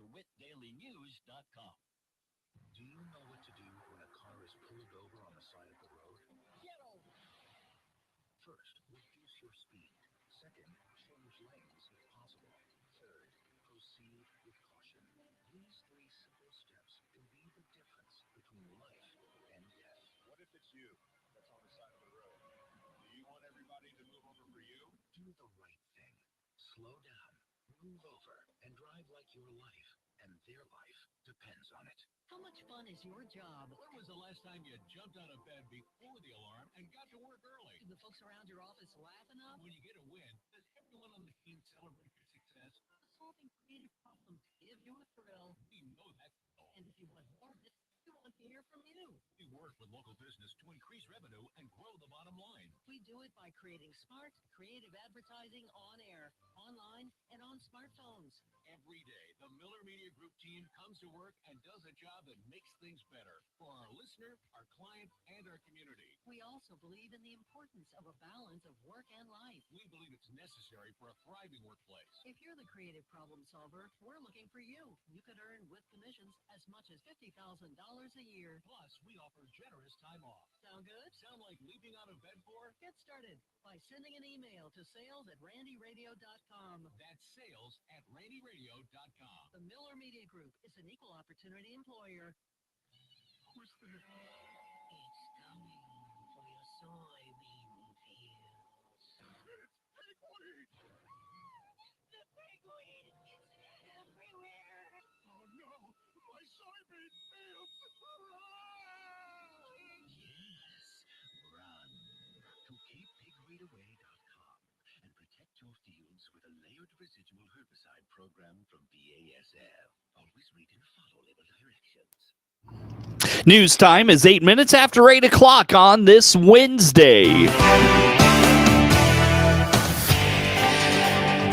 DeWittDailyNews.com. Do you know what to do when a car is pulled over on the side of the road? Get over. First, reduce your speed. Second, change lanes if possible. Third, proceed with caution. These 3 simple steps can be the difference between life and death. What if it's you that's on the side of the road? Do you want everybody to move over for you? Do the right thing. Slow down, move over, and drive like your life and their life depends on it. How much fun is your job? When was the last time you jumped out of bed before the alarm and got to work early? Do the folks around your office laugh enough? When you get a win, does everyone on the team celebrate your success? Solving creative problems give you a thrill. We know that. And if you want more of this, we want to hear from you. We work with local business to increase revenue and grow the bottom line. We do it by creating smart, creative advertising on air, online, and on smartphones. Every day, the Miller Media Group team comes to work and does a job that makes things better for our listener, our client, and our community. We also believe in the importance of a balance of work and life. We believe it's necessary for a thriving workplace. If you're the creative problem solver, we're looking for you. You could earn with commissions as much as $50,000 a year. Plus, we offer generous time off. Sound good? Sound like leaping out of bed for? Get started by sending an email to sales@randyradio.com. That's sales@randyradio.com. The Miller Media Group is an equal opportunity employer. Who's there? It's coming for your soybean fields. Pigweed! The pigweed is everywhere. Oh no, my soybean fields! Yes, run to KeepPigweedAway.com and protect your fields with a layered residual herbicide program from BASF. Always read and follow label directions. News time is 8 minutes after 8 o'clock on this Wednesday.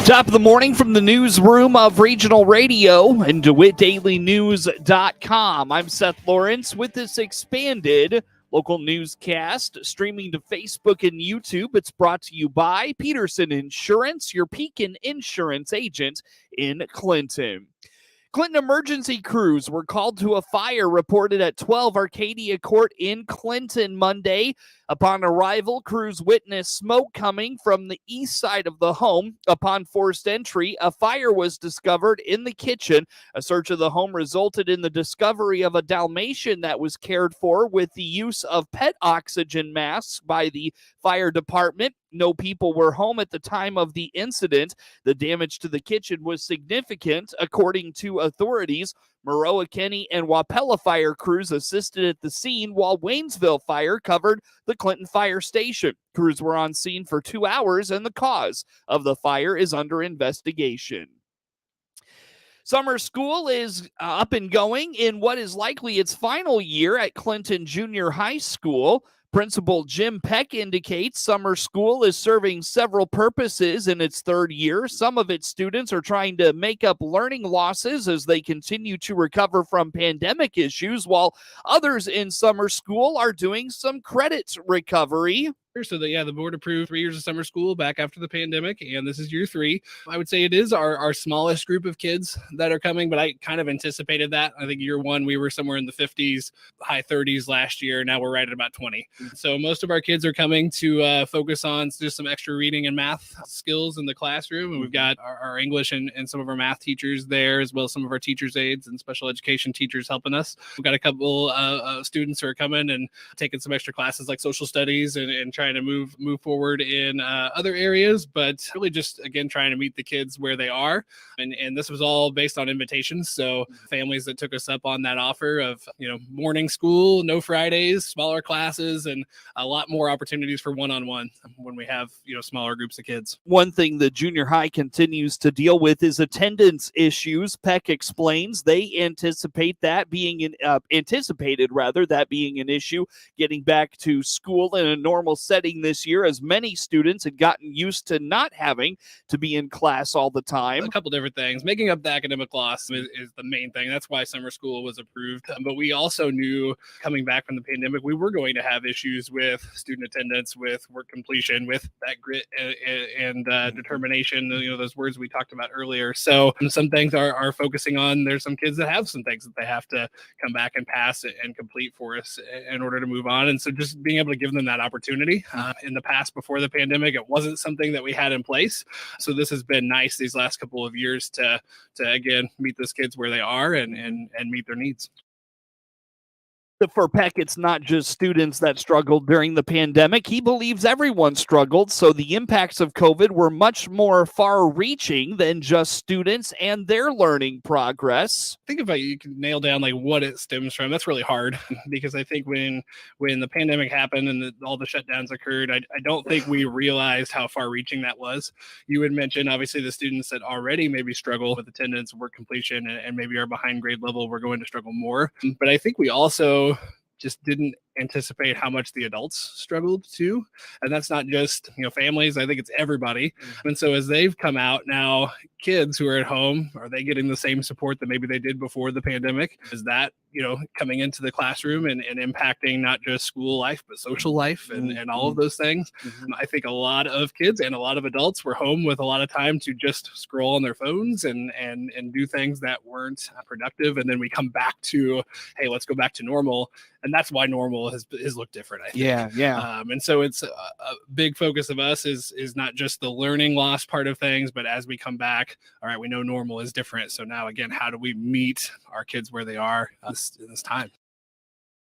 Top of the morning from the newsroom of Regional Radio and DeWittDailyNews.com. I'm Seth Lawrence with this expanded local newscast streaming to Facebook and YouTube. It's brought to you by Peterson Insurance, your Pekin insurance agent in Clinton. Clinton emergency crews were called to a fire reported at 12 Arcadia Court in Clinton Monday. Upon arrival, crews witnessed smoke coming from the east side of the home. Upon forced entry, a fire was discovered in the kitchen. A search of the home resulted in the discovery of a Dalmatian that was cared for with the use of pet oxygen masks by the fire department. No people were home at the time of the incident. The damage to the kitchen was significant, according to authorities. Maroa County and Wapella fire crews assisted at the scene, while Waynesville Fire covered the Clinton Fire Station. Crews were on scene for 2 hours, and the cause of the fire is under investigation. Summer school is up and going in what is likely its final year at Clinton Junior High School. Principal Jim Peck indicates summer school is serving several purposes in its third year. Some of its students are trying to make up learning losses as they continue to recover from pandemic issues, while others in summer school are doing some credit recovery. So the board approved 3 years of summer school back after the pandemic, and this is year 3. I would say it is our smallest group of kids that are coming, but I kind of anticipated that. I think year 1, we were somewhere in the 50s, high 30s last year. Now we're right at about 20. So most of our kids are coming to focus on just some extra reading and math skills in the classroom. And we've got our English and some of our math teachers there, as well as some of our teachers' aides and special education teachers helping us. We've got a couple students who are coming and taking some extra classes like social studies and trying to move forward in other areas, but really just, again, trying to meet the kids where they are. And this was all based on invitations. So families that took us up on that offer of, morning school, no Fridays, smaller classes, and a lot more opportunities for one-on-one when we have, smaller groups of kids. One thing the junior high continues to deal with is attendance issues. Peck explains they anticipated that being an issue, getting back to school in a normal setting setting this year, as many students had gotten used to not having to be in class all the time. A couple different things. Making up the academic loss is the main thing. That's why summer school was approved. But we also knew coming back from the pandemic, we were going to have issues with student attendance, with work completion, with that grit and determination, those words we talked about earlier. So some things are focusing on, there's some kids that have some things that they have to come back and pass and complete for us in order to move on. And so just being able to give them that opportunity. In the past, before the pandemic, it wasn't something that we had in place. So this has been nice these last couple of years to again meet those kids where they are and meet their needs. For Peck, it's not just students that struggled during the pandemic. He believes everyone struggled, so the impacts of COVID were much more far-reaching than just students and their learning progress. I think if you can nail down like what it stems from, that's really hard, because I think when the pandemic happened and all the shutdowns occurred, I don't think we realized how far-reaching that was. You had mentioned obviously the students that already maybe struggle with attendance, work completion, and maybe are behind grade level, we're going to struggle more. But I think we also just didn't anticipate how much the adults struggled too. And that's not just, families. I think it's everybody. And so as they've come out now, kids who are at home, are they getting the same support that maybe they did before the pandemic? Is that, coming into the classroom and impacting not just school life, but social life and all of those things? I think a lot of kids and a lot of adults were home with a lot of time to just scroll on their phones and do things that weren't productive. And then we come back to, hey, let's go back to normal. And that's why normal has looked different, I think. Yeah. And so it's a big focus of us is not just the learning loss part of things, but as we come back, all right, we know normal is different. So now again, how do we meet our kids where they are in this time?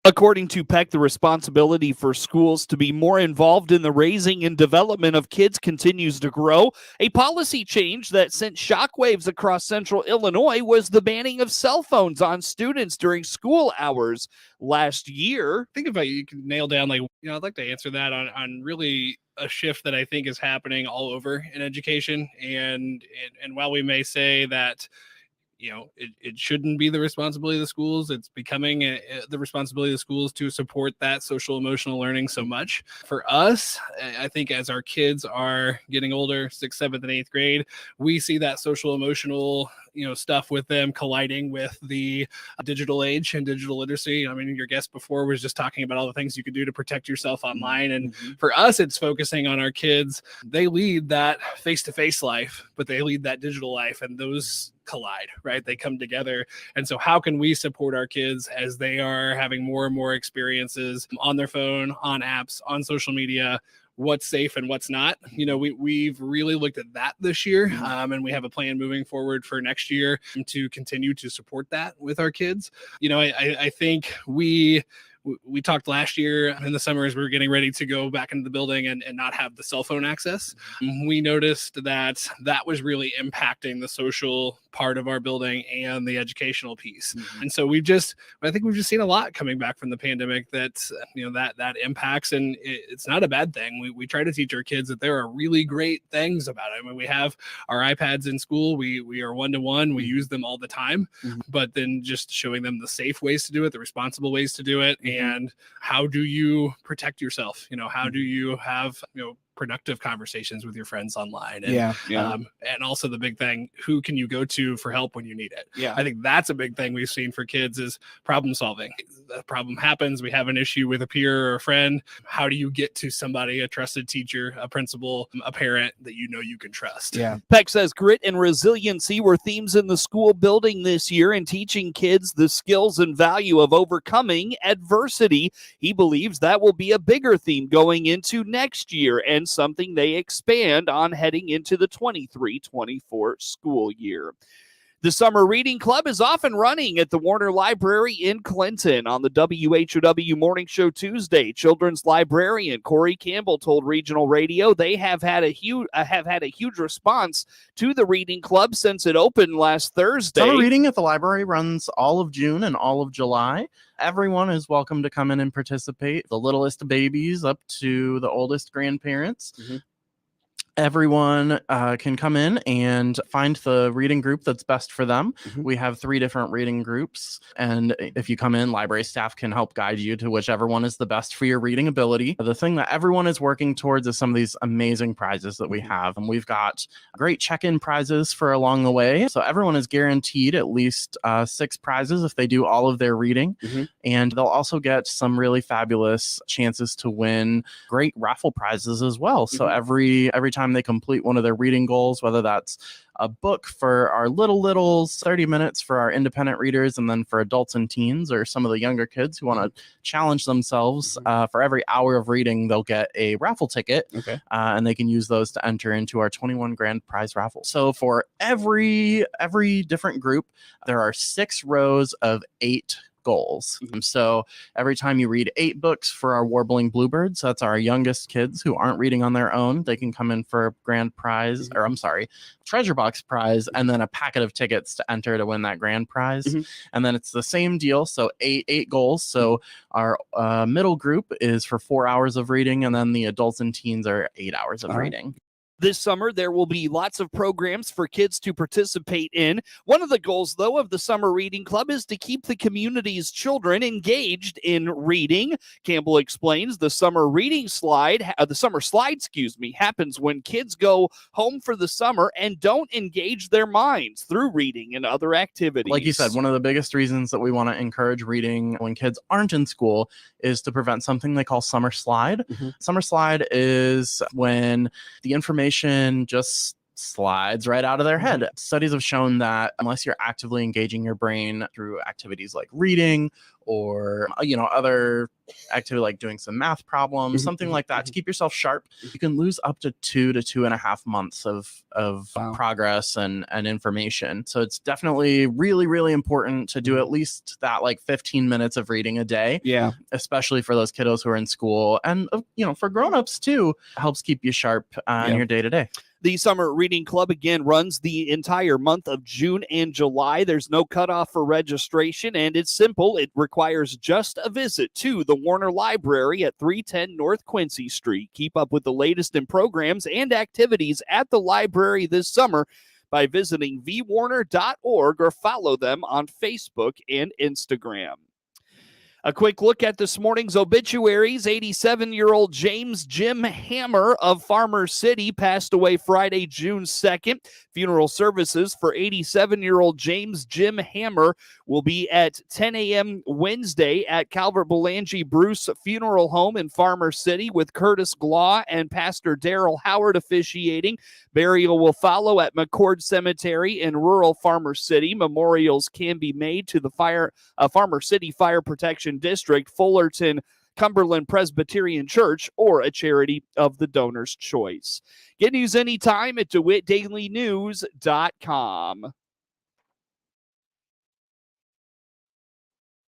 According to Peck, the responsibility for schools to be more involved in the raising and development of kids continues to grow. A policy change that sent shockwaves across central Illinois was the banning of cell phones on students during school hours last year. I think if you can nail down, I'd like to answer that on really a shift that I think is happening all over in education. And while we may say that, it shouldn't be the responsibility of the schools, it's becoming the responsibility of the schools to support that social emotional learning so much. For us, I think as our kids are getting older, 6th, 7th, and 8th grade, we see that social emotional stuff with them colliding with the digital age and digital literacy. I mean, your guest before was just talking about all the things you could do to protect yourself online. And for us, it's focusing on our kids. They lead that face-to-face life, but they lead that digital life, and those collide, right? They come together. And so how can we support our kids as they are having more and more experiences on their phone, on apps, on social media? What's safe and what's not? We've really looked at that this year, and we have a plan moving forward for next year to continue to support that with our kids. I think we talked last year in the summer as we were getting ready to go back into the building and not have the cell phone access. We noticed that was really impacting the social part of our building and the educational piece. And so I think we've just seen a lot coming back from the pandemic that impacts, and it's not a bad thing. We try to teach our kids that there are really great things about it. I mean, we have our iPads in school. We are one-to-one. We use them all the time, but then just showing them the safe ways to do it, the responsible ways to do it. And how do you protect yourself? How do you have, productive conversations with your friends online? And, and also the big thing, who can you go to for help when you need it? I think that's a big thing we've seen for kids is problem solving. The problem happens. We have an issue with a peer or a friend. How do you get to somebody, a trusted teacher, a principal, a parent that you can trust? Peck says grit and resiliency were themes in the school building this year, and teaching kids the skills and value of overcoming adversity. He believes that will be a bigger theme going into next year, and something they expand on heading into the 23-24 school year. The Summer Reading Club is off and running at the Warner Library in Clinton. On the WHOW Morning Show Tuesday, children's librarian Corey Campbell told Regional Radio they have had a huge response to the Reading Club since it opened last Thursday. Summer Reading at the library runs all of June and all of July. Everyone is welcome to come in and participate, the littlest babies up to the oldest grandparents. Everyone can come in and find the reading group that's best for them. Mhm. We have 3 different reading groups, and if you come in, library staff can help guide you to whichever one is the best for your reading ability. The thing that everyone is working towards is some of these amazing prizes that we have, and we've got great check-in prizes for along the way. So everyone is guaranteed at least 6 prizes if they do all of their reading, Mhm. and they'll also get some really fabulous chances to win great raffle prizes as well. So every time they complete one of their reading goals, whether that's a book for our littles, 30 minutes for our independent readers, and then for adults and teens or some of the younger kids who want to challenge themselves, for every hour of reading, they'll get a raffle ticket, Okay. and they can use those to enter into our 21 grand prize raffle. So for every different group, there are 6 rows of 8 goals. So every time you read 8 books for our Warbling Bluebirds, that's our youngest kids who aren't reading on their own, they can come in for a grand prize, or I'm sorry, treasure box prize, and then a packet of tickets to enter to win that grand prize. And then it's the same deal. So eight goals. So our middle group is for 4 hours of reading, and then the adults and teens are 8 hours of reading. This summer, there will be lots of programs for kids to participate in. One of the goals, though, of the Summer Reading Club is to keep the community's children engaged in reading. Campbell explains the summer slide, happens when kids go home for the summer and don't engage their minds through reading and other activities. Like you said, one of the biggest reasons that we want to encourage reading when kids aren't in school is to prevent something they call summer slide. Summer slide is when the information just slides right out of their head. Studies have shown that unless you're actively engaging your brain through activities like reading or other activity like doing some math problems, something like that, to keep yourself sharp, you can lose up to 2 to 2.5 months of progress and information. So it's definitely really, really important to do at least that 15 minutes of reading a day. Yeah. Especially for those kiddos who are in school, and for grown-ups too, helps keep you sharp in your day-to-day. The Summer Reading Club, again, runs the entire month of June and July. There's no cutoff for registration, and it's simple. It requires just a visit to the Warner Library at 310 North Quincy Street. Keep up with the latest in programs and activities at the library this summer by visiting vwarner.org or follow them on Facebook and Instagram. A quick look at this morning's obituaries. 87-year-old James Jim Hammer of Farmer City passed away Friday, June 2nd. Funeral services for 87-year-old James Jim Hammer will be at 10 a.m. Wednesday at Calvert Belangi Bruce Funeral Home in Farmer City with Curtis Glaw and Pastor Daryl Howard officiating. Burial will follow at McCord Cemetery in rural Farmer City. Memorials can be made to the Farmer City Fire Protection District, Fullerton Cumberland Presbyterian Church, or a charity of the donor's choice. Get news anytime at DeWittDailyNews.com.